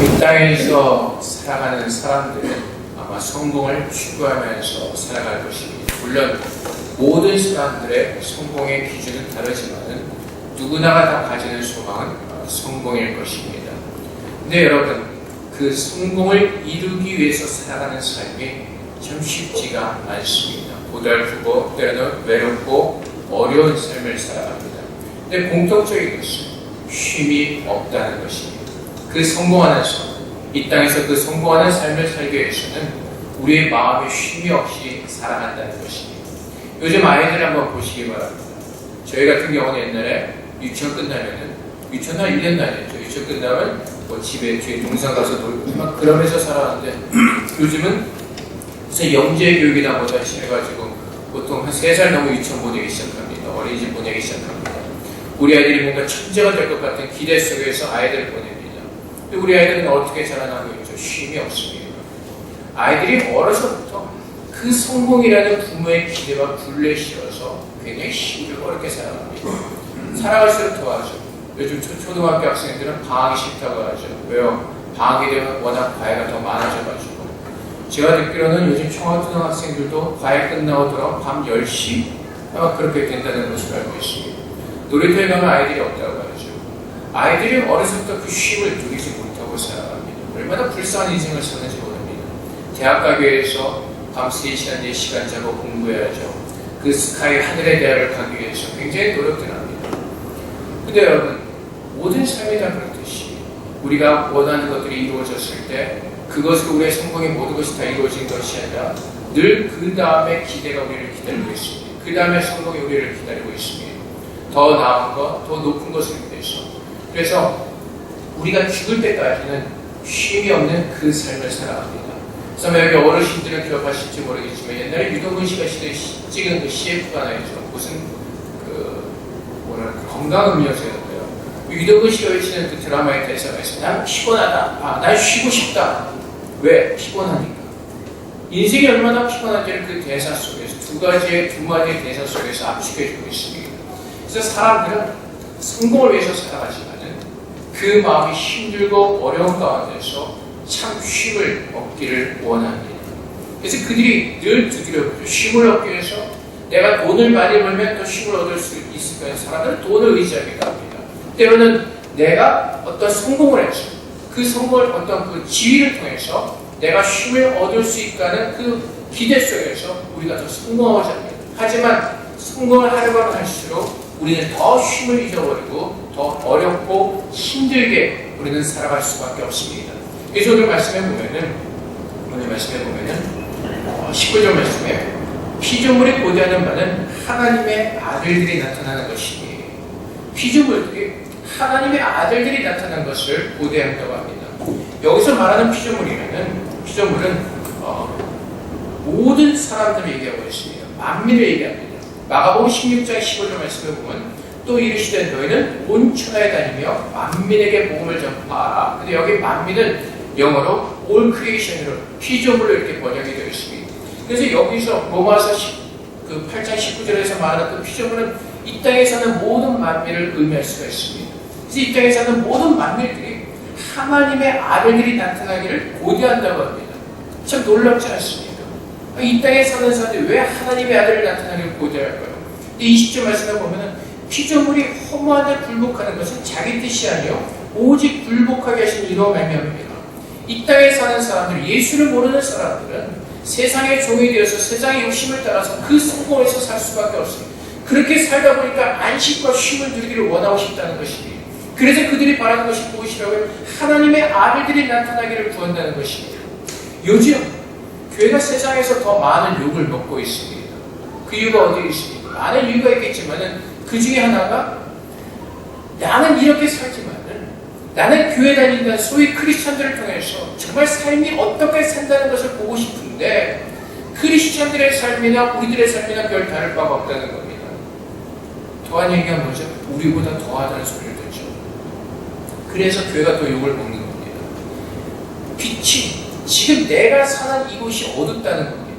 이 땅에서 살아가는 사람들은 아마 성공을 추구하면서 살아갈 것입니다. 물론 모든 사람들의 성공의 기준은 다르지만 누구나가 다 가지는 소망은 성공일 것입니다. 근데 여러분, 그 성공을 이루기 위해서 살아가는 삶이 참 쉽지가 않습니다. 고달프고 때로는 외롭고 어려운 삶을 살아갑니다. 근데 공통적인 것은 쉼이 없다는 것입니다. 그 성공하는 삶, 이 땅에서 그 성공하는 삶을 살기 위해서는 우리의 마음에 쉼이 없이 살아간다는 것입니다. 요즘 아이들 한번 보시기 바랍니다. 저희 같은 경우는 옛날에 유치원 끝나면은, 유치원 한 1년 다녔죠. 유치원 끝나면 뭐 집에 뒤에 동산 가서 놀고 막 그러면서 살아왔는데 요즘은 무슨 영재 교육이나 뭐다 해가지고 보통 한 3살 넘어 유치원 보내기 시작합니다. 어린이집 보내기 시작합니다. 우리 아이들이 뭔가 천재가 될 것 같은 기대 속에서 아이들을 보냅니다. 근데 우리 아이들은 어떻게 자라나고 있죠? 쉼이 없습니다. 아이들이 어려서부터 그 성공이라는 부모의 기대와 굴레에 실어서 굉장히 힘들고 어렵게 살아갑니다. 살아갈수록 더하죠. 요즘 초등학교 학생들은 방학이 싫다고 하죠. 왜요? 방학이 되면 워낙 과외가 더 많아져가지고. 제가 듣기로는 요즘 중학생들도 과외 끝나고 돌아오면 밤 10시? 아마 그렇게 된다는 것을 알고 있습니다. 놀이터에 가면 아이들이 없다고 하죠. 아이들이 어려서부터 그 쉼을 누리지 못하고 살아갑니다. 얼마나 불쌍한 인생을 사는지 모릅니다. 대학 가기 위해서 밤 3시간, 4시간 자고 공부해야죠. 그 스카이 하늘의 대학을 가기 위해서 굉장히 노력들 합니다. 근데 여러분, 모든 삶이 다 그렇듯이 우리가 원하는 것들이 이루어졌을 때 그것으로 우리의 성공의 모든 것이 다 이루어진 것이 아니라 늘 그 다음에 기대가 우리를 기다리고 있습니다. 그 다음에 성공이 우리를 기다리고 있습니다. 더 나은 것, 더 높은 것을 위해서. 그래서 우리가 죽을 때까지는 쉼이 없는 그 삶을 살아갑니다. 그래서 여기 어르신들은 기억하실지 모르겠지만 옛날에 유동근 씨가 찍은 그 CF가 하나 있죠. 무슨 건강음료수였어요. 유동근 씨가 외치는 그 드라마의 대사가 있어요. 난 피곤하다. 난 쉬고 싶다. 왜? 피곤하니까. 인생이 얼마나 피곤한지를 그 대사 속에서 두 마디의 대사 속에서 압축해주고 있습니다. 그래서 사람들은 성공을 위해서 살아가지만은 그 마음이 힘들고 어려운 가운데서 참 쉼을 얻기를 원합니다. 그래서 그들이 늘 두드려보죠. 쉼을 얻기 위해서 내가 돈을 많이 벌면 더 쉼을 얻을 수 있을 거예요. 사람들은 돈을 의지하기도 합니다. 때로는 내가 어떤 성공을 해서 그 성공을 어떤 그 지위를 통해서 내가 쉼을 얻을 수 있다는 그 기대 속에서 우리가 더 성공하고자 합니다. 하지만 성공을 하려고 할수록 우리는 더 쉼을 잊어버리고 더 어렵고 힘들게 우리는 살아갈 수밖에 없습니다. 그래서 오늘 말씀해 보면은 19절 말씀에 피조물이 고대하는 바는 하나님의 아들들이 나타나는 것이니 피조물들이 하나님의 아들들이 나타난 것을 고대한다고 합니다. 여기서 말하는 피조물은 모든 사람들을 얘기하고 있습니다. 만민을 얘기합니다. 마가복음 16장 15절 말씀을 보면 또 이르시되 너희는 온 천하에 다니며 만민에게 복음을 전파하라. 근데 여기 만민은 영어로 all creation으로 피조물로 이렇게 번역이 되어 있습니다. 그래서 여기서 로마서 8장 19절에서 말하는 그 피조물은 이 땅에 사는 모든 만민을 의미할 수가 있습니다. 그래서 이 땅에 사는 모든 만민들이 하나님의 아들들이 나타나기를 고대한다고 합니다. 참 놀랍지 않습니까? 이 땅에 사는 사람들이 왜 하나님의 아들을 나타나기를 고대할까요? 20절 말씀에 보면 피조물이 허무하되 굴복하는 것은 자기 뜻이 아니요 오직 굴복하게 하신 이로 말미암습니다. 이 땅에 사는 사람들, 예수를 모르는 사람들은 세상의 종이 되어서 세상의 욕심을 따라서 그 성공에서 살 수밖에 없습니다. 그렇게 살다 보니까 안식과 쉼을 누리기를 원하고 싶다는 것입니다. 그래서 그들이 바라는 것이 무엇이라고요? 하나님의 아들들이 나타나기를 구한다는 것입니다. 요즘 교회가 세상에서 더 많은 욕을 먹고 있습니다. 그 이유가 어디에 있습니까? 많은 이유가 있겠지만 그 중에 하나가 나는 이렇게 살지만은 나는 교회 다닌다는 소위 크리스천들을 통해서 정말 삶이 어떻게 산다는 것을 보고 싶은데 크리스천들의 삶이나 우리들의 삶이나 별 다를 바가 없다는 겁니다. 더한 얘기가 뭐죠? 우리보다 더하다는 소리를 듣죠. 그래서 교회가 또 욕을 먹는 겁니다. 빛이 지금 내가 사는 이곳이 어둡다는 겁니다.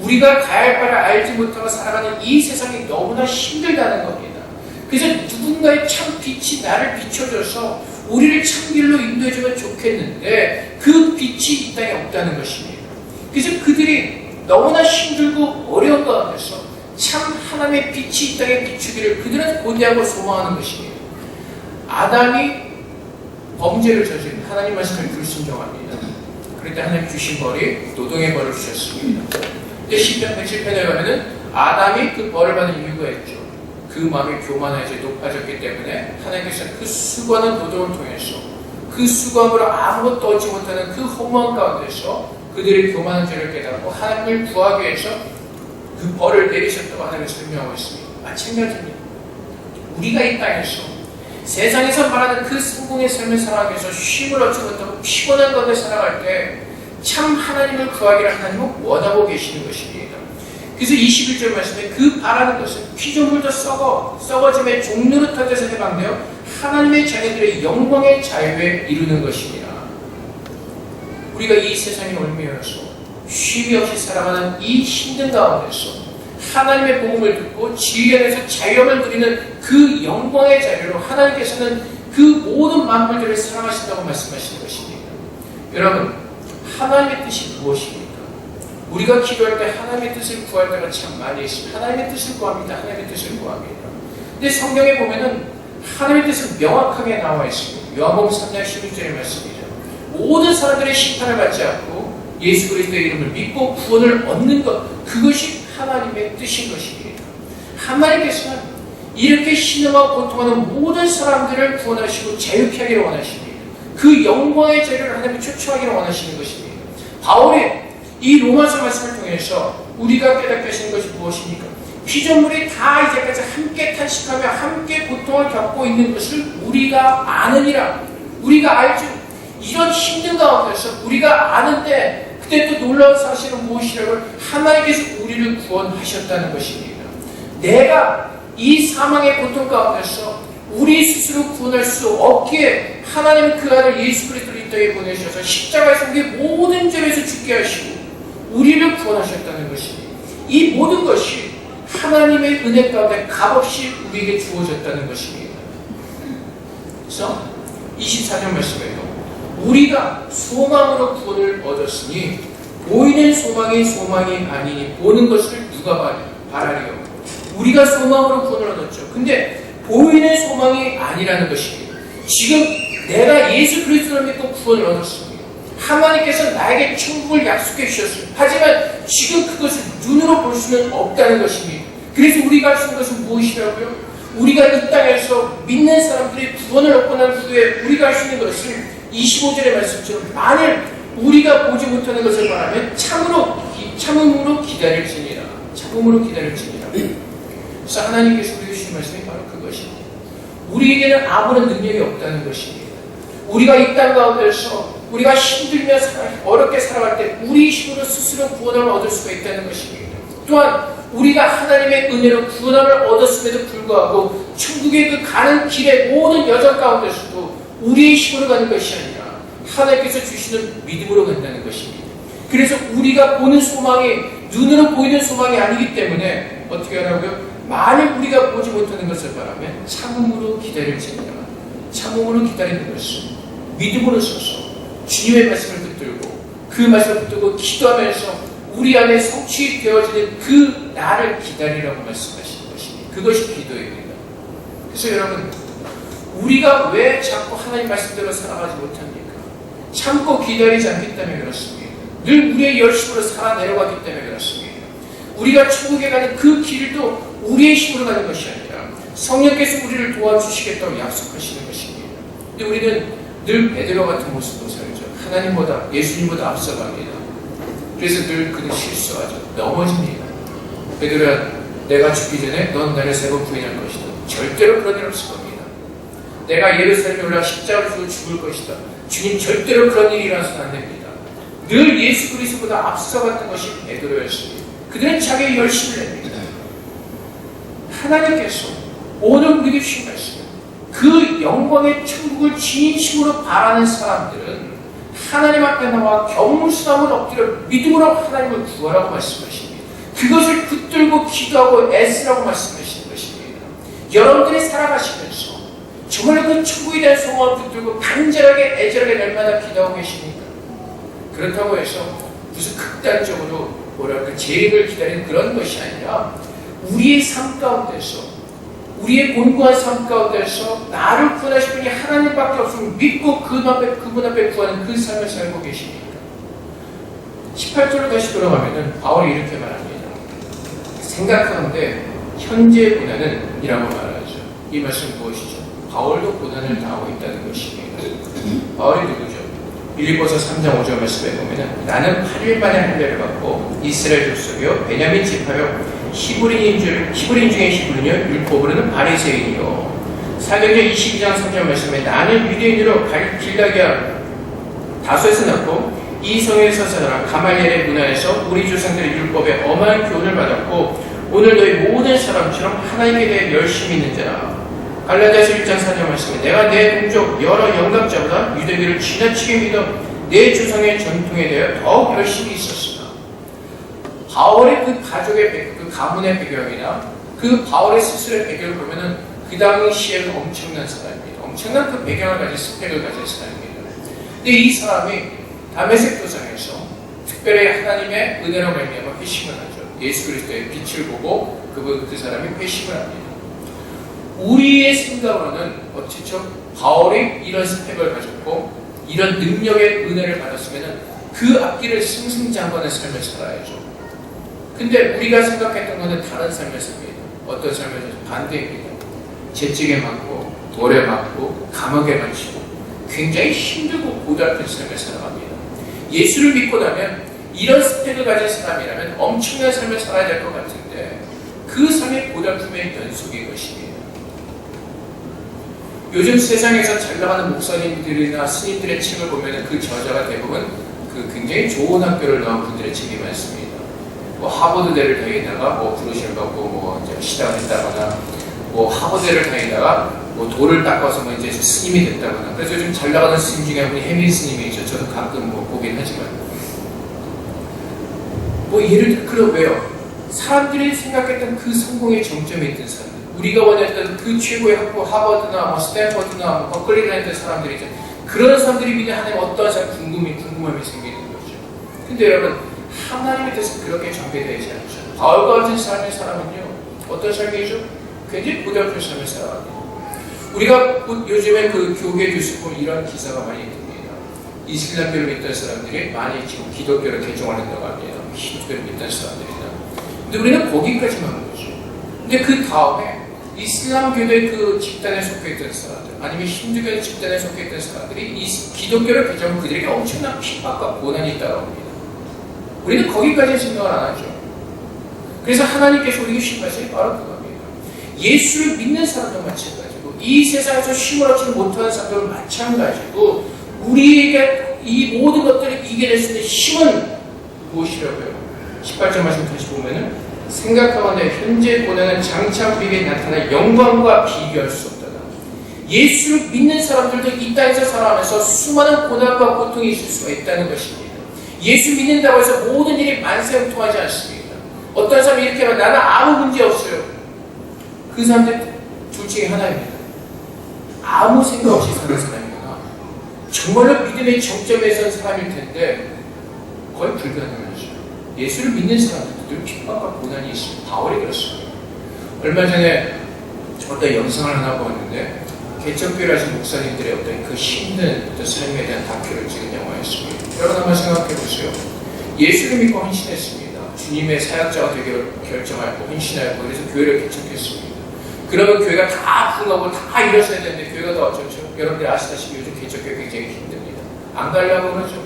우리가 가야 할 바를 알지 못하고 살아가는 이 세상이 너무나 힘들다는 겁니다. 그래서 누군가의 참 빛이 나를 비춰줘서 우리를 참길로 인도해주면 좋겠는데 그 빛이 이 땅에 없다는 것입니다. 그래서 그들이 너무나 힘들고 어려운 가운데서 참 하나님의 빛이 이 땅에 비추기를 그들은 고대하고 소망하는 것입니다. 아담이 범죄를 저지른 하나님 말씀을 불순종합니다. 그럴 때 하나님 주신 벌이 노동의 벌을 주셨습니다. 근데 시편 107편에 가면은 아담이 그 벌을 받은 이유가 있죠. 그 마음이 교만해져 높아졌기 때문에 하나님께서 그 수고하는 노동을 통해서 그 수고함으로 아무것도 얻지 못하는 그 허무한 가운데서 그들의 교만한 죄를 깨닫고 하나님을 구하기 위해서 그 벌을 내리셨다고 하나님께서 설명하고 있습니다. 마찬가지입니다. 우리가 이 땅에서 세상에서 말하는 그 성공의 삶을 살아가기 위해서 쉼을 얻지 못하고 피곤한 가운데 살아갈 때 참 하나님을 구하기를 하나님은 원하고 계시는 것입니다. 그래서 21절 말씀에 그 바라는 것은 피조물도 썩어짐의 종로로 터져서 해방되어 하나님의 자녀들의 영광의 자유에 이루는 것입니다. 우리가 이 세상에 얽매여서 쉼이 없이 살아가는 이 힘든 가운데서 하나님의 복음을 듣고 지혜 안에서 자유함을 누리는 그 영광의 자유로 하나님께서는 그 모든 만물들을 사랑하신다고 말씀하시는 것입니다. 여러분, 하나님의 뜻이 무엇입니까? 우리가 기도할 때 하나님의 뜻을 구할 때가 참 많이 있습니다. 하나님의 뜻을 구합니다. 하나님의 뜻을 구합니다. 근데 성경에 보면은 하나님의 뜻은 명확하게 나와 있습니다. 요한복음 3장 16절의 말씀이죠. 모든 사람들의 심판을 받지 않고 예수 그리스도의 이름을 믿고 구원을 얻는 것, 그것이 하나님의 뜻인 것입니다. 하나님께서는 이렇게 신음하고 고통하는 모든 사람들을 구원하시고 자유케 하기를 원하십니다. 그 영광의 자유를 하나님이 초청하기를 원하시는 것입니다. 바울이 이 로마서 말씀을 통해서 우리가 깨닫게 하시는 것이 무엇입니까? 피조물이 다 이제까지 함께 탄식하며 함께 고통을 겪고 있는 것을 우리가 아느니라. 우리가 알죠. 이런 힘든 가운데서 우리가 아는데 그때 또 놀라운 사실은 무엇이라고? 하나님께서 우리를 구원하셨다는 것입니다. 내가 이 사망의 고통 가운데서 우리 스스로 구원할 수 없기에 하나님은 그 아들 예수 그리스도를 이 땅에 보내셔서 십자가에서 우리의 모든 죄에서 죽게 하시고 우리를 구원하셨다는 것입니다. 이 모든 것이 하나님의 은혜 가운데 값없이 우리에게 주어졌다는 것입니다. 그래서 24절 말씀에도 우리가 소망으로 구원을 얻었으니 보이는 소망이 아니니 보는 것을 누가 바라리요. 우리가 소망으로 구원을 얻었죠. 근데 보이는 소망이 아니라는 것입니다. 지금 내가 예수 그리스도를 믿고 구원을 얻었습니다. 하나님께서 나에게 천국을 약속해 주셨습니다. 하지만 지금 그것을 눈으로 볼 수는 없다는 것입니다. 그래서 우리가 할 수 있는 것은 무엇이라고요? 우리가 이 땅에서 믿는 사람들이 구원을 얻고 난 후에 우리가 할 수 있는 것은 25절의 말씀처럼 만일 우리가 보지 못하는 것을 바라면 참음으로 기다릴지니라. 참음으로 기다릴지니라. 그래서 하나님께서 우리에게 주신 말씀이 바로 그것입니다. 우리에게는 아무런 능력이 없다는 것입니다. 우리가 이 땅 가운데서 우리가 힘들며 어렵게 살아갈 때 우리 힘으로 스스로 구원을 얻을 수가 있다는 것입니다. 또한 우리가 하나님의 은혜로 구원을 얻었음에도 불구하고 천국에 그 가는 길의 모든 여정 가운데서도 우리의 힘으로 가는 것이 아니라 하나님께서 주시는 믿음으로 간다는 것입니다. 그래서 우리가 보는 소망이 눈으로 보이는 소망이 아니기 때문에 어떻게 하라고요? 만일 우리가 보지 못하는 것을 바라면 참음으로 기다릴지니라. 참음으로 기다리는 것은 믿음으로 서서 주님의 말씀을 붙들고 그 말씀을 붙들고 기도하면서 우리 안에 성취되어지는 그 나를 기다리라고 말씀하시는 것입니다. 그것이 기도입니다. 그래서 여러분, 우리가 왜 자꾸 하나님 말씀대로 살아가지 못합니까? 참고 기다리지 않기 때문에 그렇습니다. 늘 우리의 열심으로 살아 내려가기 때문에 그렇습니다. 우리가 천국에 가는 그 길도 우리의 힘으로 가는 것이 아니라 성령께서 우리를 도와주시겠다고 약속하시는 것입니다. 근데 우리는 늘 베드로 같은 모습으로 살죠. 하나님보다, 예수님보다 앞서갑니다. 그래서 늘 그는 실수하죠. 넘어집니다. 베드로야, 내가 죽기 전에 넌 나를 3번 부인할 것이다. 절대로 그런 일 없을 겁니다. 내가 예루살렘에 올라 십자가를 지고 죽을 것이다. 주님, 절대로 그런 일이 일어나서는 안 됩니다. 늘 예수 그리스도보다 앞서갔던 것이 베드로였습니다. 그들은 자기의 열심을 냅니다. 하나님께서 오늘 우리에게 주신 말씀, 그 영광의 천국을 진심으로 바라는 사람들은 하나님 앞에 나와 겸손함을 엎드려 믿음으로 하나님을 구하라고 말씀하십니다. 그것을 붙들고 기도하고 애쓰라고 말씀하시는 것입니다. 여러분들이 살아가시면서 정말 정말 그 천국에 대한 소망을 붙들고 간절하게 애절하게 날마다 기도하고 계십니까? 그렇다고 해서 무슨 극단적으로 뭐랄까 재림을 기다리는 그런 것이 아니라 우리의 삶 가운데서, 우리의 곤고한 삶 가운데서 나를 구원하실 분이 하나님밖에 없음을 믿고 그분 앞에 구하는 그 삶을 살고 계십니까? 18절로 다시 돌아가면은 바울이 이렇게 말합니다. 생각하는데 현재의 고난은 이라고 말하죠. 이 말씀 무엇이죠? 바울도 고난을 당하고 있다는 것입니다. 바울이 누구죠? 빌립보서 3장 5절 말씀에 보면은 나는 8일 만에 할례를 받고 이스라엘 족속이요 베냐민 지파요 히브리인 중에 히브리인이요 율법으로는 바리새인이요. 사도행전 22장 3절 말씀에 나는 유대인으로 길라기아 다소에서 났고 이 성에서 자라 가말리엘의 문화에서 우리 조상들의 율법에 엄한 교훈을 받았고 오늘 너희 모든 사람처럼 하나님에 대해 열심히 있는 자라. 갈라디아서 1장 4절 말씀에 내가 내 동족 여러 영감자보다 유대교를 지나치게 믿어 내 조상의 전통에 대해 더욱 열심히 있었으나 바울의 그 가족의 그 가문의 배경이나 그 바울의 스스로의 배경을 보면은 그 당시에는 엄청난 사람입니다. 엄청난 그 배경을 가진 스펙을 가진 사람입니다. 근데 이 사람이 다메섹 도상에서 특별히 하나님의 은혜로 말미암아 회심을 하죠. 예수 그리스도의 빛을 보고 그 사람이 회심을 합니다. 우리의 생각으로는 어찌죠? 바울이 이런 스펙을 가졌고 이런 능력의 은혜를 받았으면 그 앞길을 승승장구하는 삶을 살아야죠. 근데 우리가 생각했던 것은 다른 삶을 삽니다. 어떤 삶을 반대입니다. 재직에 맞고 돌에 맞고 감옥에 맞히고 굉장히 힘들고 고달픈 삶을 살아갑니다. 예수를 믿고 나면 이런 스펙을 가진 사람이라면 엄청난 삶을 살아야 될 것 같은데 그 삶의 고달픔의 연속인 것입니다. 요즘 세상에서 잘 나가는 목사님들이나 스님들의 책을 보면 그 저자가 대부분 그 굉장히 좋은 학교를 나온 분들의 책이 많습니다. 뭐 하버드대를 다니다가 뭐 부르심을 받고 뭐 이제 시당을 했다거나 뭐 하버드대를 다니다가 뭐 돌을 닦아서 뭐 이제 스님이 됐다거나. 그래서 요즘 잘 나가는 스님 중에 한 분이 해민 스님이죠. 저도 가끔 뭐 보긴 하지만 뭐 예를 들어 그럼 왜요? 사람들이 생각했던 그 성공의 정점에 있던 사람들, 우리가 원했던 그 최고의 학부 하버드나 뭐 스탠퍼드나 뭐 버클리를 했던 사람들이죠. 그런 사람들이 믿는 하나님 어떠한 궁금함이 생기는 거죠. 근데 여러분 하나님에 대해서 그렇게 전개되지 않죠. 바울과 같은 삶의 사람은요 어떤 삶이죠? 굉장히 고달픈 삶을 살아갑니다. 우리가 요즘에 그 교계 뉴스 보면 이런 기사가 많이 듭니다. 이슬람교를 믿던 사람들이 많이 지금 기독교를 개종을 한다고 합니다. 힌두교를 믿던 사람들이나. 근데 우리는 거기까지만 한 거죠. 근데 그 다음에 이슬람교의 그 집단에 속해 있던 사람들, 아니면 힌두교의 집단에 속해 있던 사람들이 이 기독교를 개종하면 그들에게 엄청난 핍박과 고난이 있다고 합니다. 우리는 거기까지 생각을 안 하죠. 그래서 하나님께서 우리에게 주신 말씀이 바로 그겁니다. 예수를 믿는 사람도 마찬가지고 이 세상에서 힘을 얻지 못하는 사람들도 마찬가지고 우리에게 이 모든 것들을 이겨낼 수 있는 힘은 무엇이라고요? 18절 말씀 다시 보면은 생각하건대 현재 고난은 장차 우리에게 나타날 영광과 비교할 수 없다. 예수를 믿는 사람들도 이 땅에서 살아가면서 수많은 고난과 고통이 있을 수가 있다는 것입니다. 예수 믿는다고 해서 모든 일이 만사형통하지 않습니다. 어떤 사람이 이렇게 하면 나는 아무 문제 없어요. 그 사람들 둘 중에 하나입니다. 아무 생각 없이 사는 사람이거나 정말로 믿음의 정점에 선 사람일 텐데 거의 불가능하죠. 예수를 믿는 사람들도 핍박과 고난이 있습니다. 바울이 그렇습니다. 얼마 전에 어떤 영상을 하나 보았는데 개척교회를 하신 목사님들의 어떤 그 힘든 어떤 삶에 대한 다큐를 찍은 영화였습니다. 여러분 한번 생각해 보세요. 예수를 믿고 헌신했습니다. 주님의 사역자가 되기를 결정하고 헌신하고 그래서 교회를 개척했습니다. 그러면 교회가 다 흥하고 다 일어서야 되는데 교회가 더 어쩌죠? 여러분들이 아시다시피 요즘 개척교회 굉장히 힘듭니다. 안 가려고 그러죠.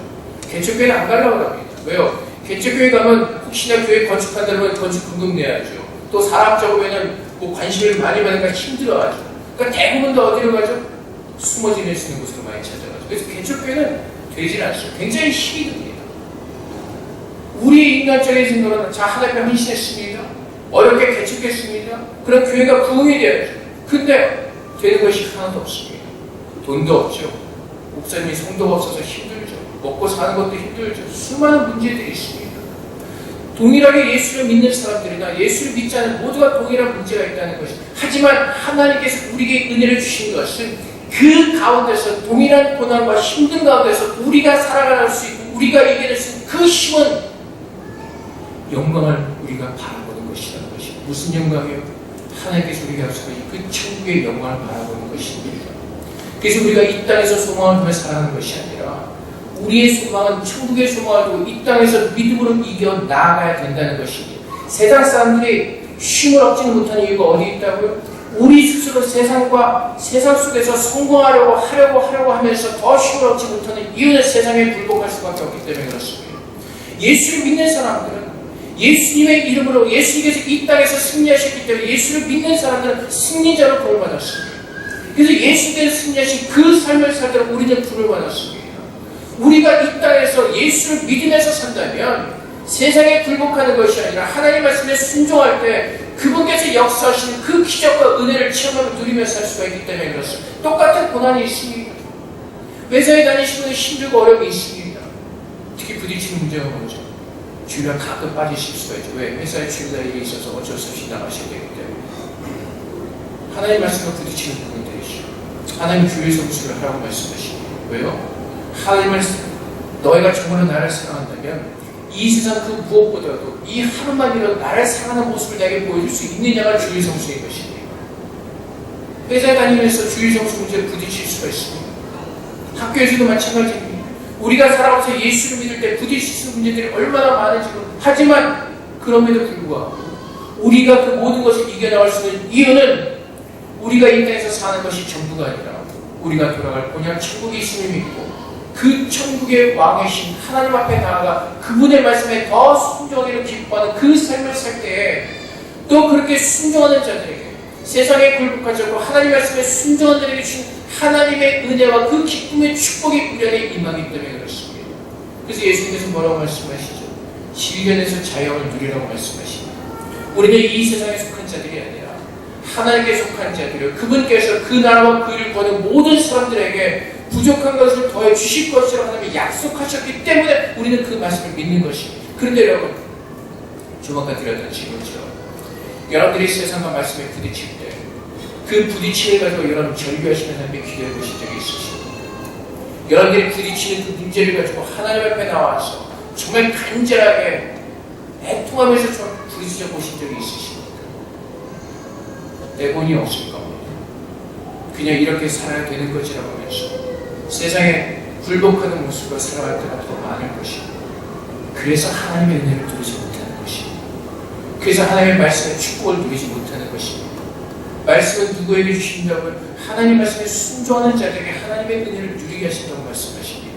개척교회는 안 가려고 합니다. 왜요? 개척교회 가면 혹시나 교회 건축한다면 건축금금 내야죠. 또 사람 적으면 뭐 관심을 많이 받으니까 힘들어하죠. 그러니까 대부분 다 어디로 가죠? 숨어 지낼 수 있는 곳으로 많이 찾아가죠. 그래서 개척교회는 되질 않습니다. 굉장히 힘이 듭니다. 우리의 인간적인 생각은 자 하나님께 헌신했습니다. 어렵게 개척했습니다. 그럼 교회가 부흥이 돼야죠. 근데 되는 것이 하나도 없습니다. 돈도 없죠. 목사님이 성도가 없어서 힘들죠. 먹고 사는 것도 힘들죠. 수많은 문제들이 있습니다. 동일하게 예수를 믿는 사람들이나 예수를 믿지 않는 모두가 동일한 문제가 있다는 것이. 하지만 하나님께서 우리에게 은혜를 주신 것은 그 가운데서 동일한 고난과 힘든 가운데서 우리가 살아갈 수 있고 우리가 이겨낼 수 있는 그 힘은 영광을 우리가 바라보는 것이라는 것이. 무슨 영광이요? 하나님께서 우리가 약속하신 그 천국의 영광을 바라보는 것입니다. 그래서 우리가 이 땅에서 소망을 두며 살아가는 것이 아니라 우리의 소망은 천국의 소망을 두고 이 땅에서 믿음으로 이겨 나아가야 된다는 것입니다. 세상 사람들이 쉼을 얻지는 못하는 이유가 어디 있다고요? 우리 스스로 세상 속에서 성공하려고 하려고 하면서 더 쉼을 얻지 못하는 이유는 세상에 굴복할 수밖에 없기 때문에 그렇습니다. 예수를 믿는 사람들은 예수님의 이름으로 예수님께서 이 땅에서 승리하셨기 때문에 예수를 믿는 사람들은 승리자로 부름을 받았습니다. 그래서 예수님께서 승리하신 그 삶을 살도록 우리는 부름을 받았습니다. 우리가 이 땅에서 예수를 믿으면서 산다면 세상에 굴복하는 것이 아니라 하나님 말씀에 순종할 때 그분께서 역사하시는 그 기적과 은혜를 체험하고 누리면서 살 수가 있기 때문에 그렇습니다. 똑같은 고난이 있습니다. 회사에 다니시는 분은 힘들고 어려움이 있습니다. 특히 부딪히는 문제가 뭐죠? 주일날 가끔 빠지실 수가 있죠. 왜? 회사에 주일날 일이 있어서 어쩔 수 없이 나가셔야 되기 때문에. 하나님 말씀과 부딪히는 부분들이죠. 하나님 교회에서 무엇을 하라고 말씀하시고. 왜요? 하나님을 너희가 정말로 나를 사랑한다면 이 세상 그 무엇보다도 이 하루만이라도 나를 사랑하는 모습을 내게 보여줄 수 있느냐가 주일 성수인 것입니다. 회사에 다니면서 주일 성수 문제에 부딪힐 수가 있습니다. 학교에서도 마찬가지입니다. 우리가 살아가면서 예수를 믿을 때 부딪힐 수 있는 문제들이 얼마나 많은지. 하지만 그럼에도 불구하고 우리가 그 모든 것을 이겨나갈 수 있는 이유는 우리가 이 땅에서 사는 것이 전부가 아니라 우리가 돌아갈 본향 천국이 있음을 믿고 그 천국의 왕이신 하나님 앞에 나아가 그분의 말씀에 더 순종하기를 기뻐하는 그 삶을 살 때에 또 그렇게 순종하는 자들에게 세상에 굴복하지 않고 하나님 말씀에 순종하는 자들에게 주신 하나님의 은혜와 그 기쁨의 축복이 우리 안에 임하기 때문에 그렇습니다. 그래서 예수님께서 뭐라고 말씀하시죠? 시련에서 자유함을 누리라고 말씀하십니다. 우리는 이 세상에 속한 자들이 아니라 하나님께 속한 자들이요 그분께서 그 나라와 그 일을 구하는 모든 사람들에게 부족한 것을 더해 주실 것이라고 하나님이 약속하셨기 때문에 우리는 그 말씀을 믿는 것입니다. 그런데 여러분, 좀 아까 드렸던 질문처럼 여러분들이 세상과 말씀에 부딪힐 때 그 부딪힘을 가지고 여러분 절규하시는 하나님의 기도해 보신 적이 있으십니까? 여러분들이 부딪히는 그 문제를 가지고 하나님 앞에 나와서 정말 간절하게 애통하면서 좀 부딪혀 보신 적이 있으십니까? 대본이 없을 겁니다. 그냥 이렇게 살아야 되는 것이라고 하면서 세상에 굴복하는 모습으로 살아갈 때가 더 많을 것입니다. 그래서 하나님의 은혜를 누리지 못하는 것입니다. 그래서 하나님의 말씀에 축복을 누리지 못하는 것입니다. 말씀은 누구에게 주신다고요? 하나님 말씀에 순종하는 자들에게 하나님의 은혜를 누리게 하신다고 말씀하십니다.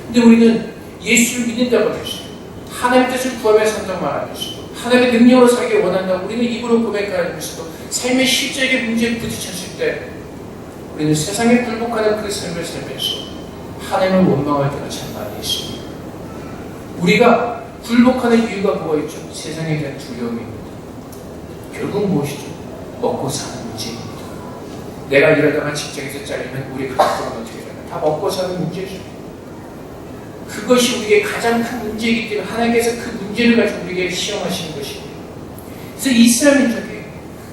근데 우리는 예수를 믿는다고 하시고 하나님의 뜻을 구하며 산다고 말하면서도 하나님의 능력으로 살기 원한다고 우리는 입으로 고백하면서도 삶의 실제적인 문제에 부딪혔을 때 우리는 세상에 굴복하는 그 삶을 살면서 하나님을 원망할 때가 참 많이 있습니다. 우리가 굴복하는 이유가 뭐가 있죠? 세상에 대한 두려움입니다. 결국 무엇이죠? 먹고 사는 문제입니다. 내가 이러다가 직장에서 잘리면 우리 가족은 어떻게 되나? 다 먹고 사는 문제죠. 그것이 우리에게 가장 큰 문제이기 때문에 하나님께서 그 문제를 가지고 우리에게 시험하시는 것입니다. 그래서 이스라엘 민족이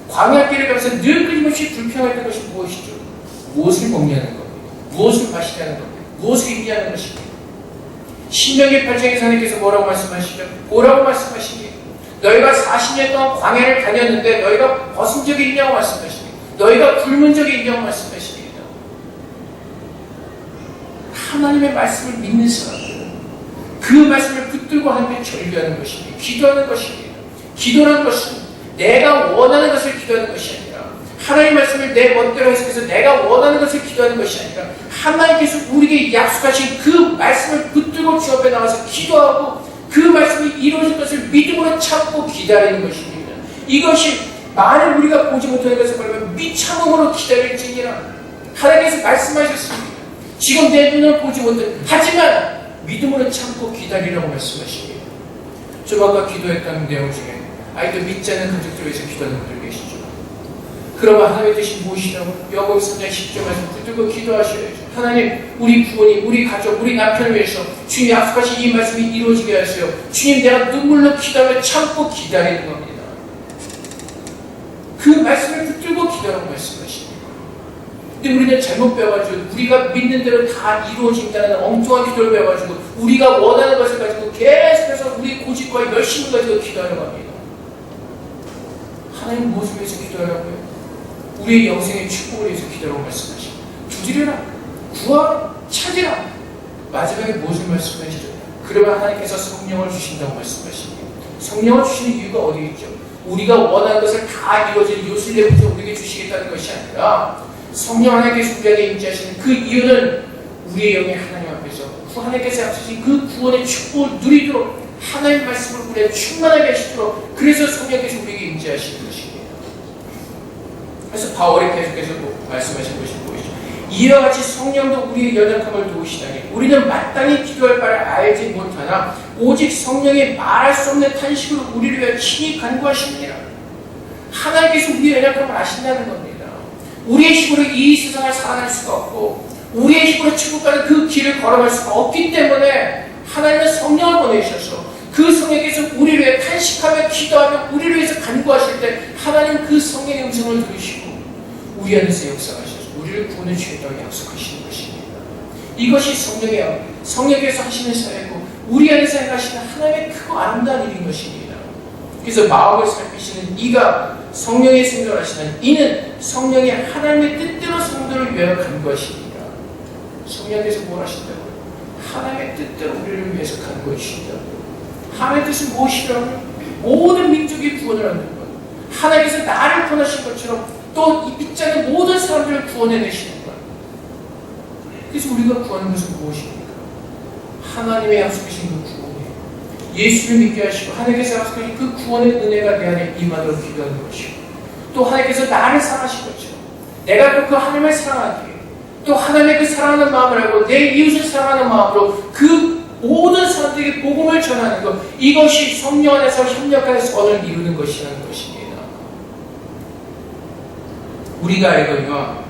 광야길을 가면서 늘 끊임없이 불평했던 것이 무엇이죠? 무엇을 먹냐는 겁니다. 무엇을 마시냐는 겁니다. 무엇을 입냐는 것입니다. 신명기 8장에서 하나님께서 뭐라고 말씀하시죠? 뭐라고 말씀하십니까? 너희가 40년 동안 광야를 다녔는데 너희가 벗은 적이 있냐고 말씀하십니다. 너희가 굶은 적이 있냐고 말씀하십니다. 하나님의 말씀을 믿는 사람들은 그 말씀을 붙들고 하나님께 절규하는 것입니다. 기도하는 것입니다. 기도라는 것은 내가 원하는 것을 기도하는 것이 아니라 하나님의 말씀을 내 멋대로 해석해서 내가 원하는 것을 기도하는 것이 아니라 하나님께서 우리에게 약속하신 그 말씀을 붙들고 주 앞에 나와서 기도하고 그 말씀이 이루어질 것을 믿음으로 참고 기다리는 것입니다. 이것이 만일 우리가 보지 못하는 것을 보면 미참음으로 기다릴지니라. 하나님께서 말씀하셨습니다. 지금 내 눈을 보지 못해 하지만 믿음으로 참고 기다리라고 말씀하십니다. 좀 아까 기도했던 내용 중에 아이들 믿지 않는 가족들 위해서 기도하는 분들 계시죠. 그러면 하나님의 뜻이 무엇이라고? 야고보 3장 10절 말씀 붙들고 기도하셔야죠. 하나님, 우리 부모님, 우리 가족, 우리 남편을 위해서 주님 약속하신 이 말씀이 이루어지게 하세요. 주님, 내가 눈물로 기도하며 참고 기다리는 겁니다. 그 말씀을 붙들고 기도하라고 말씀하십니다. 근데 우리는 잘못 배워가지고 우리가 믿는 대로 다 이루어진다는 엉뚱한 기도를 배워가지고 우리가 원하는 것을 가지고 계속해서 우리 고집과 열심을 가지고 기도하려고 합니다. 하나님 무엇을 위해서 기도하라고요? 우리의 영생의 축복을 위해서 기도하라고 말씀하십니다. 두드려라, 구하라, 찾으라. 마지막에 무엇을 말씀하시죠? 그러면 하나님께서 성령을 주신다고 말씀하십니다. 성령을 주시는 이유가 어디 있죠? 우리가 원하는 것을 다 이루어질 요술내부터 우리에게 주시겠다는 것이 아니라 성령 하나님께서 우리에게 임재하시는 그 이유는 우리의 영이 하나님 앞에서 하나님께서 약속하신 그 구원의 축복을 누리도록 하나님의 말씀을 우리에게 충만하게 하시도록 그래서 성령께서 우리에게 임재하시는 것입니다. 그래서 바울이 계속해서 말씀하신 것이 무엇이죠? 이와 같이 성령도 우리의 연약함을 도우시다니 우리는 마땅히 기도할 바를 알지 못하나 오직 성령이 말할 수 없는 탄식으로 우리를 위해 친히 간구하십니다. 하나님께서 우리의 연약함을 아신다는 겁니다. 우리의 힘으로 이 세상을 살아낼 수가 없고 우리의 힘으로 천국 가는 그 길을 걸어갈 수가 없기 때문에 하나님은 성령을 보내주셔서 그 성령께서 우리를 위해 탄식하며 기도하며 우리를 위해서 간구하실 때 하나님 그 성령의 음성을 들으시고 우리 안에서 역사하셔서 우리를 구원해 주겠다고 약속하시는 것입니다. 이것이 성령께서 하시는 사역이고 우리 안에서 행하시는 하나님의 크고 아름다운 일인 것입니다. 그래서 마음을 살피시는 이가 성령의 생각을 하시는 이는 성령이 하나님의 뜻대로 성도를 위하여 간구하십니다. 성령께서 뭘 하신다고요? 하나님의 뜻대로 우리를 위해서 간구해 주신다고요. 하나님의 뜻은 무엇이라고요? 모든 민족이 구원을 얻는 것. 하나님께서 나를 구원하신 것처럼 또 이 밑장의 모든 사람들을 구원해내시는 것. 그래서 우리가 구하는 것은 무엇입니까? 하나님의 약속하신 그 구원이에요. 예수를 믿게 하시고 하나님께서 약속하신 그 구원의 은혜가 내 안에 임하도록 기도하는 것이고 또 하나님께서 나를 사랑하신 것처럼 내가 또 그 하나님을 사랑하기에 또 하나님의 그 사랑하는 마음을 알고 내 이웃을 사랑하는 마음으로 그 모든 사람들에게 복음을 전하는 것 이것이 성령 안에서 협력하여 선을 이루는 것이라는 것입니다. 우리가 알거니와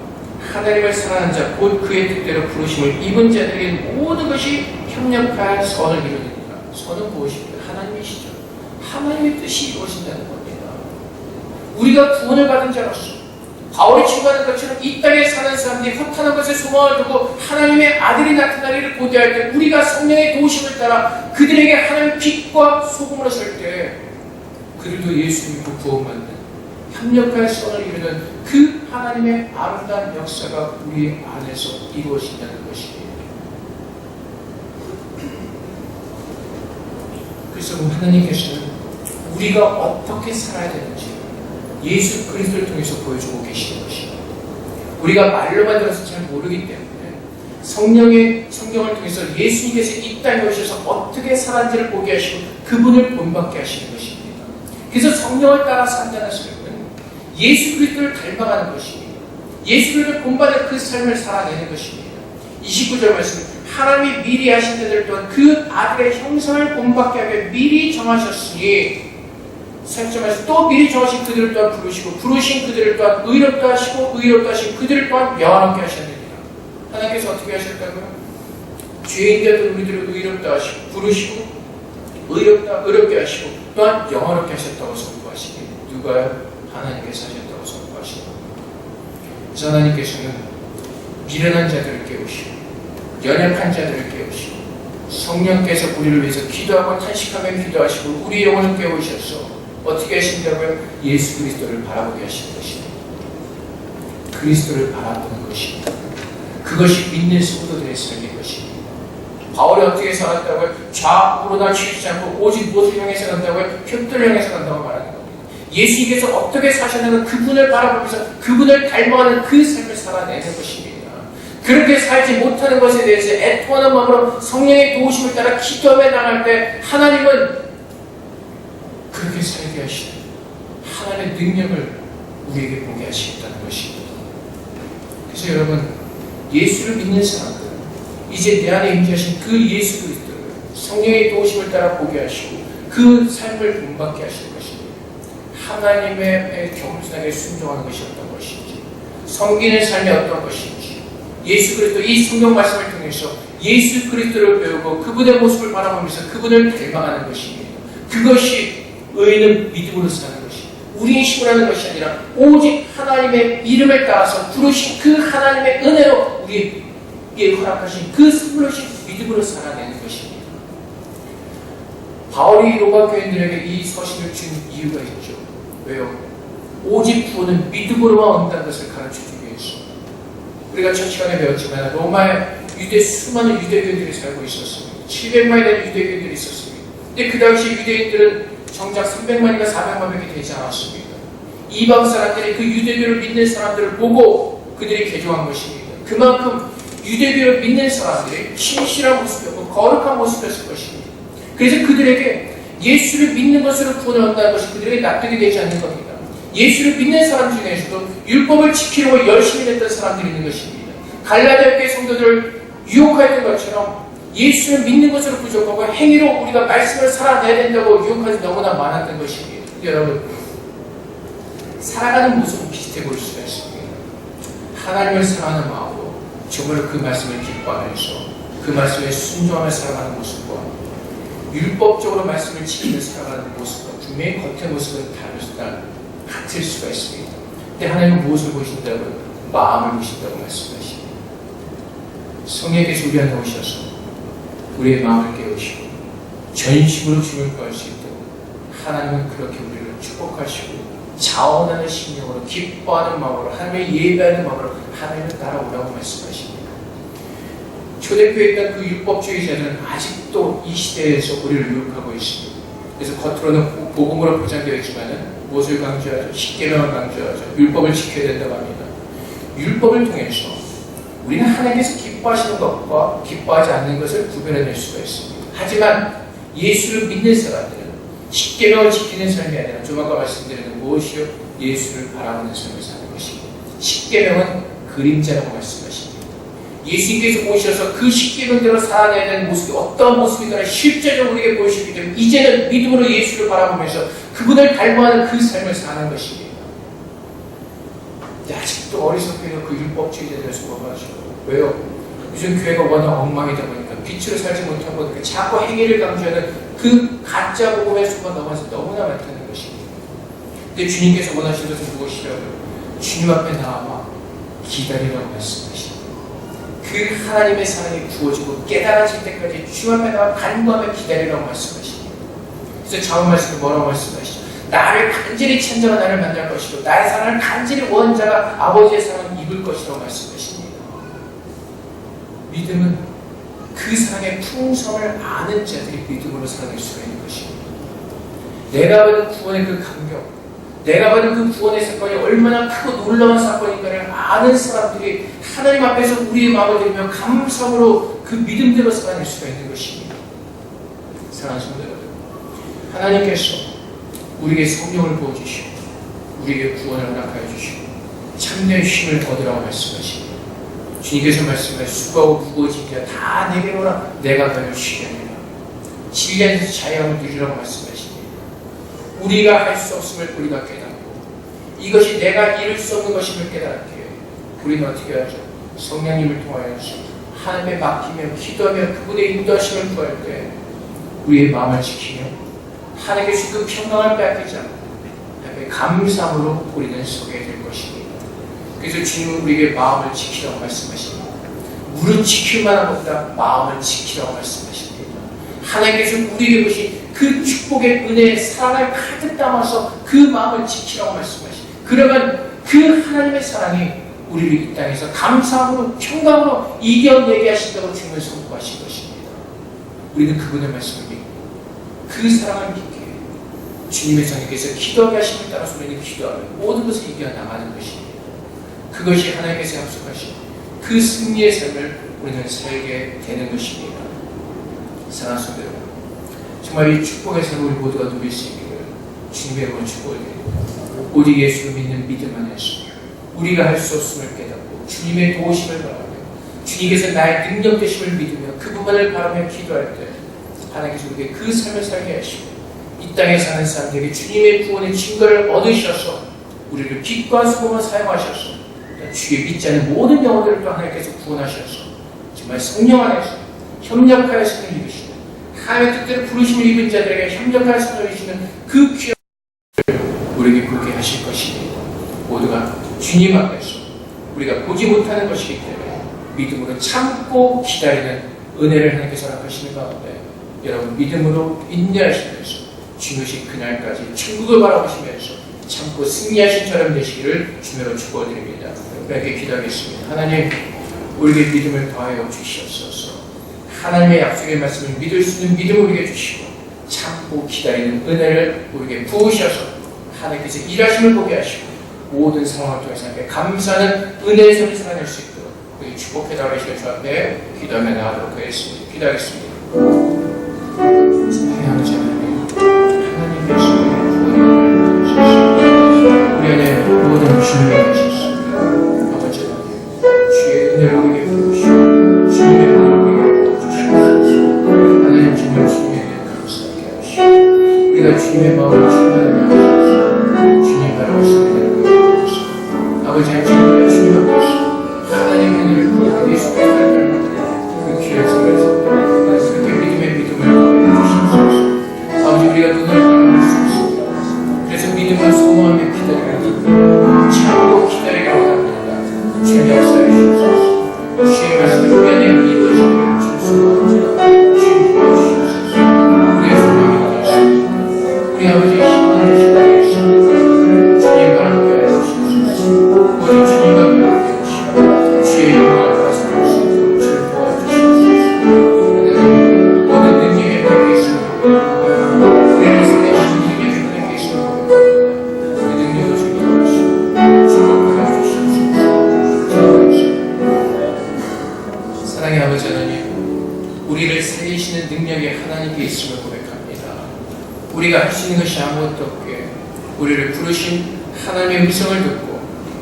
하나님을 사랑하는 자 곧 그의 뜻대로 부르심을 입은 자들에게 모든 것이 협력하여 선을 이루느니라. 선은 무엇입니까? 하나님이시죠. 하나님의 뜻이 이루어진다는 겁니다. 우리가 구원을 받은 자로서 바울이 추구하는 것처럼 이 땅에 사는 사람들이 허탄한 것에 소망을 두고 하나님의 아들이 나타나기를 고대할 때 우리가 성령의 도우심을 따라 그들에게 하나님의 빛과 소금으로 설 때 그들도 예수 믿고 구원받는 협력할 선을 이루는 그 하나님의 아름다운 역사가 우리 안에서 이루어진다는 것입니다. 그래서 하나님께서는 우리가 어떻게 살아야 되는지 예수 그리스도를 통해서 보여주고 계시는 것입니다. 우리가 말로만 들어서 잘 모르기 때문에 성령의 성경을 통해서 예수님께서 이 땅에 오셔서 어떻게 살았는지를 보게 하시고 그분을 본받게 하시는 것입니다. 그래서 성령을 따라 산다는 소리는 예수 그리스도를 닮아가는 것입니다. 예수 그리스도를 본받는 그 삶을 살아내는 것입니다. 29절 말씀 하나님이 미리 하신 자들 또한 그 아들의 형상을 본받게 하게 미리 정하셨으니 30절 말씀 또 미리 정하신 그들을 또한 부르시고 부르신 그들을 또한 의롭다 하시고 의롭다 하신 그들을 또한 명하게 하셨느니라. 하나님께서 어떻게 하셨다고요? 죄인 되던 우리들을 의롭다 하시고 부르시고 의롭게 하시고 또한 영화롭게 하셨다고 선포하시니 누가요? 하나님께서 하셨다고 선포하시니 그래서 하나님께서는 미련한 자들을 깨우시고 연약한 자들을 깨우시고 성령께서 우리를 위해서 기도하고 탄식하며 기도하시고 우리 영혼을 깨우셔서 어떻게 하신다고요? 예수 그리스도를 바라보게 하시는 것입니다. 그리스도를 바라보는 것입니다. 그것이 믿는 성도들의 삶인 것입니다. 바울이 어떻게 살았다고요? 좌우로나 치우치지 않고 오직 무엇을 향해서 간다고요? 벽돌을 향해서 간다고 말하는 겁니다. 예수님께서 어떻게 사셨는가 그분을 바라보면서 그분을 닮아가는 그 삶을 살아내는 것입니다. 그렇게 살지 못하는 것에 대해서 애통하는 마음으로 성령의 도우심을 따라 기도하며 나갈 때 하나님은 그렇게 살게 하시는 하나님의 능력을 우리에게 보게 하시겠다는 것입니다. 그래서 여러분 예수를 믿는 사람들 이제 내 안에 임재하신 그 예수 그리스도를 성령의 도우심을 따라 보게 하시고 그 삶을 본받게 하시는 것입니다. 하나님의 겸손하게 순종하는 것이었던 것입니다. 섬기는 삶이 어떤 것인지, 예수 그리스도 이 성경 말씀을 통해서 예수 그리스도를 배우고 그분의 모습을 바라보면서 그분을 닮아가는 것입니다. 그것이 의인은 믿음으로 사는 것입니다. 우리의 힘으로 하는 것이 아니라 오직 하나님의 이름을 따라서 부르신 그 하나님의 은혜로 우리에게 허락하신 그 선물로신 믿음으로 살아내는 것입니다. 바울이 로마 교인들에게 이 서신을 준 이유가 있죠. 왜요? 오직 구원은 믿음으로만 온다는 것을 가르쳐주기 위해서. 우리가 첫 시간에 배웠지만 로마에 수많은 유대교인들이 살고 있었습니다. 700만이 되는 유대교인들이 있었습니다. 근데 그 당시 유대인들은 정작 300만인가 400만명이 되지 않았습니다. 이방 사람들이 그 유대교를 믿는 사람들을 보고 그들이 개종한 것입니다. 그만큼 유대교를 믿는 사람들이 신실한 모습이었고 거룩한 모습이었을 것입니다. 그래서 그들에게 예수를 믿는 것으로 구원을 얻는다는 것이 그들에게 납득이 되지 않는 겁니다. 예수를 믿는 사람 중에서도 율법을 지키려고 열심히 했던 사람들이 있는 것입니다. 갈라디아 교회 성도들을 유혹하였던 것처럼 예수를 믿는 것으로 부족하고 행위로 우리가 말씀을 살아내야 된다고 유혹하지 너무나 많았던 것입니다. 여러분, 살아가는 모습은 비슷해 보일 수가 있습니다. 하나님을 사랑하는 마음으로 정말 그 말씀을 기뻐하면서 그 말씀에 순종하며 살아가는 모습과 율법적으로 말씀을 지키며 살아가는 모습과 분명히 겉의 모습은 같을 수가 있습니다. 근데 하나님은 무엇을 보신다고요? 마음을 보신다고 말씀하십니다. 성령께서 우리 안에 오셔서 우리의 마음을 깨우시고 전심으로 주님을 구할 수 있도록 하나님은 그렇게 우리를 축복하시고 자원하는 심령으로 기뻐하는 마음으로 하나님의 예배하는 마음으로 하나님을 따라오라고 말씀하십니다. 초대교회에 있던 그 율법주의자들은 아직도 이 시대에서 우리를 유혹하고 있습니다. 그래서 겉으로는 복음으로 포장되어 있지만 무엇을 강조하죠? 십계명을 강조하죠. 율법을 지켜야 된다고 합니다. 율법을 통해서 우리는 하나님께서 기뻐하시는 것과 기뻐하지 않는 것을 구별해낼 수가 있습니다. 하지만 예수를 믿는 사람들은 십계명을 지키는 삶이 아니라 좀 아까 말씀드린 무엇이요? 예수를 바라보는 삶을 사는 것입니다. 십계명은 그림자라고 말씀하십니다. 예수님께서 오셔서 그 십계명대로 살아내야 되는 모습이 어떤 모습이거나 실제적으로 우리에게 보이시기 때문에 이제는 믿음으로 예수를 바라보면서 그분을 닮아가는 그 삶을 사는 것입니다. 아직도 어리석게도 그 율법주의자들에 속아가지고 왜요? 요즘 교회가 워낙 엉망이다 보니까 빛으로 살지 못하고 보니까 자꾸 행위를 강조하는 그 가짜 복음에 속아 넘어서 너무나 많다는 것입니다. 근데 주님께서 원하시는 것은 무엇이라고요? 주님 앞에 나와 기다리라고 말씀하십니다. 그 하나님의 사랑이 부어지고 깨달아질 때까지 주님 앞에 나와 간구하며 기다리라고 말씀하십니다. 그래서 자문 말씀에 뭐라고 말씀하시죠? 나를 간절히 찾는 나를 만날 것이고 나의 사랑을 간절히 원하는 자가 아버지의 사랑을 입을 것이라고 말씀하십니다. 믿음은 그 사랑의 풍성을 아는 자들이 믿음으로 살아낼 수가 있는 것입니다. 내가 받은 구원의 그 감격, 내가 받은 그 구원의 사건이 얼마나 크고 놀라운 사건인가를 아는 사람들이 하나님 앞에서 우리의 마음을 들으며 감사함으로 그 믿음대로 살아낼 수가 있는 것입니다. 사랑하는 성도 여러분, 하나님께서 우리에게 성령을 부어주시고 우리에게 구원을 허락하여 주시고 참된 쉼을 얻으라고 말씀하십니다. 주님께서 말씀하신 수고하고 무거워진 자 다 내게로 오라 내가 너를 쉬게 하리라. 진리에서 자유함을 누리라고 말씀하십니다. 우리가 할 수 없음을 우리가 깨닫고 이것이 내가 이룰 수 없는 것임을 깨닫게 우리는 어떻게 하죠? 성령님을 통하여서 하나님의 맡기며 기도하며 그분의 인도하심을 구할 때 우리의 마음을 지키며 하나님께서 그 평강을 빼앗기지 않고 감사함으로 우리는 서게 될 것입니다. 그래서 주님은 우리에게 마음을 지키라고 말씀하십니다. 물은 지킬 만한 것보다 마음을 지키라고 말씀하십니다. 하나님께서 우리에게 보신 그 축복의 은혜의 사랑을 가득 담아서 그 마음을 지키라고 말씀하십니다. 그러면 그 하나님의 사랑이 우리를 이 땅에서 감사함으로 평강으로 이겨내게 하신다고 주님을 선포하신 것입니다. 우리는 그분의 말씀을 믿고 그 사랑을 믿게 주님의 성령께서 기도하게 하심을 따라서 우리는 기도하며 모든 것을 이겨나가는 것입니다. 그것이 하나님께서 약속하신 그 승리의 삶을 우리는 살게 되는 것입니다. 사랑하는 성도 여러분, 정말 이 축복의 삶을 우리 모두가 누릴 수 있기를 주님의 이름으로 축복을 드립니다. 오직 예수를 믿는 믿음 안에서 우리가 할 수 없음을 깨닫고 주님의 도우심을 바라며 주님께서 나의 능력 되심을 믿으며 그분만을 바라며 기도할 때 하나님께서 우리에게 그 삶을 살게 하시고 이 땅에 사는 사람들에게 주님의 구원의 증거를 얻으셔서 우리를 빛과 소금을 사용하셔서 주의 믿지 않는 모든 영혼들을 또 하나님께서 구원하셔서 정말 성령 안에서 협력하여 성령 입으시는 하나님의 뜻대로 부르심을 입은 자들에게 협력하여 성령 입으시는 그 귀한 우리에게 그렇게 하실 것입니다. 모두가 주님 앞에서 우리가 보지 못하는 것이기 때문에 믿음으로 참고 기다리는 은혜를 하나님께서 허락하시는 가운데 여러분 믿음으로 인내하시면서 주님 오신 그날까지 천국을 바라보시면서 참고 승리하신 처럼 되시기를 주님으로 축원드립니다. 이렇게 기도하겠습니다. 하나님, 우리에게 믿음을 더하여 주시옵소서. 하나님의 약속의 말씀을 믿을 수 있는 믿음을 우리에게 주시고 참고 기다리는 은혜를 우리에게 부으셔서 하나님께서 일하심을 보게 하시고 모든 상황을 통해서 하나님께 감사하는 은혜의 삶을 살아낼 수 있도록 우리 축복해 달라시는 주 앞에 기도하며 나아가도록 하겠습니다. 기도하겠습니다. 사랑하는 하나님께서 우리 안에 모든 주님을 하셨습니다. 아버지 하나님, 주의 은혜를 우리에게 부으시고 주님의 마음을 우리에게 부어주시옵소서. 하나님 정말 주님에게 감사하게 하시고 우리가 주님의 마음을 충만하게 하시옵소서. 주님 바라보시는 아버지 하나님, 주님 앞에서 하나님의 은혜를 구하기 위해서 그 귀한 생활에서 그렇게 믿음을 주시옵소서. 아버지, 우리가 눈을 감을 수 있습니다. 그래서 믿음을 소모하며 기다리고 참고 기다리기 원합니다. 주님 역사해 주시옵소서. 주의 말씀을 우리 안에 믿어주기를 주소서. 주님 도와주시옵소서. 우리의 소명이 되었습니다. 우리 아버지의 힘을 기다리겠습니다. 주님과 함께 우리 주님과 함께 하시고 주의 영광을 받아서 수 있도록 주를 도와주시옵소서. 모든 능력에 함께 있습니다. 우리를 살리시는 능력에 함께 있습니다. 그 능력을 주님 도와주시고 축복하여 주시옵소서. 사랑의 아버지 하나님, 우리를 살리시는 능력이 하나님께 있음을 고백합니다. 우리가 할 수 있는 것이 아무것도 없게 우리를 부르신 하나님의 음성을 듣고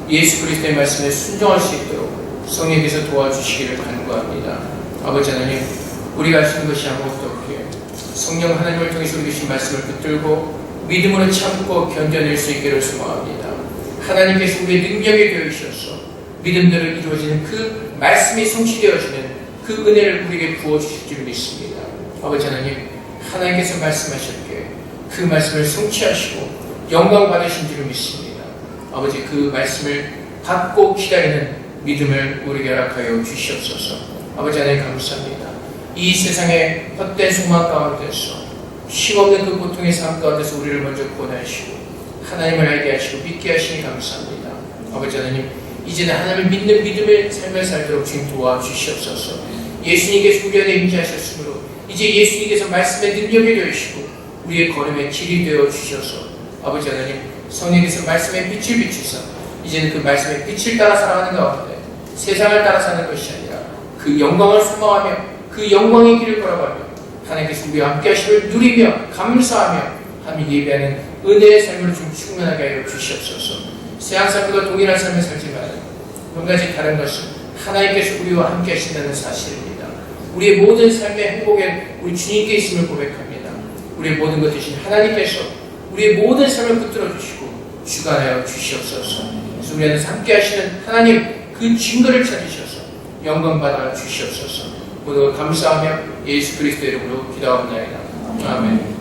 예수 그리스도의 말씀에 순종할 수 있도록 성령께서 도와주시기를 간구합니다. 아버지 하나님, 우리가 할 수 있는 것이 아무것도 없기에 성령 하나님을 통해서 우리 주신 말씀을 붙들고 믿음으로 참고 견뎌낼 수 있기를 소망합니다. 하나님께서 우리의 능력이 되어주셔서 믿음대로 이루어지는 그 말씀이 성취되어지는 그 은혜를 우리에게 부어주실 줄 믿습니다. 아버지 하나님, 하나님께서 말씀하셨기에 그 말씀을 성취하시고 영광 받으신 줄 믿습니다. 아버지, 그 말씀을 받고 기다리는 믿음을 우리에게 허락하여 주시옵소서. 아버지 하나님 감사합니다. 이 세상의 헛된 소망 가운데서 쉼없는 그 고통의 삶 가운데서 우리를 먼저 구원하시고 하나님을 알게 하시고 믿게 하시니 감사합니다. 아버지 하나님, 이제는 하나님을 믿는 믿음의 삶을 살도록 주님 도와주시옵소서. 예수님께서 우리 안에 임재하셨으므로 이제 예수님께서 말씀의 능력이 되시고 우리의 걸음의 길이 되어 주셔서 아버지 하나님, 성령께서 말씀의 빛을 비추사 이제는 그 말씀의 빛을 따라 살아가는 가운데 세상을 따라 사는 것이 아니라 그 영광을 소망하며 그 영광의 길을 걸어가며 하나님께서 우리와 함께 하심을 누리며 감사하며 하나님 예배하는 은혜의 삶으로 좀 충만하게 하여 주시옵소서. 세상 삶과 동일한 삶을 살지만 한 가지 다른 것은 하나님께서 우리와 함께 하신다는 사실입니다. 우리의 모든 삶의 행복에 우리 주님께 있음을 고백합니다. 우리의 모든 것 대신 하나님께서 우리의 모든 삶을 붙들어 주시고 주관하여 주시옵소서. 그래서 우리 안에서 함께 하시는 하나님 그 증거를 찾으셔서 영광 받아 주시옵소서. 모두 감사하며 예수 그리스도의 이름으로 기도하옵나이다. 아멘.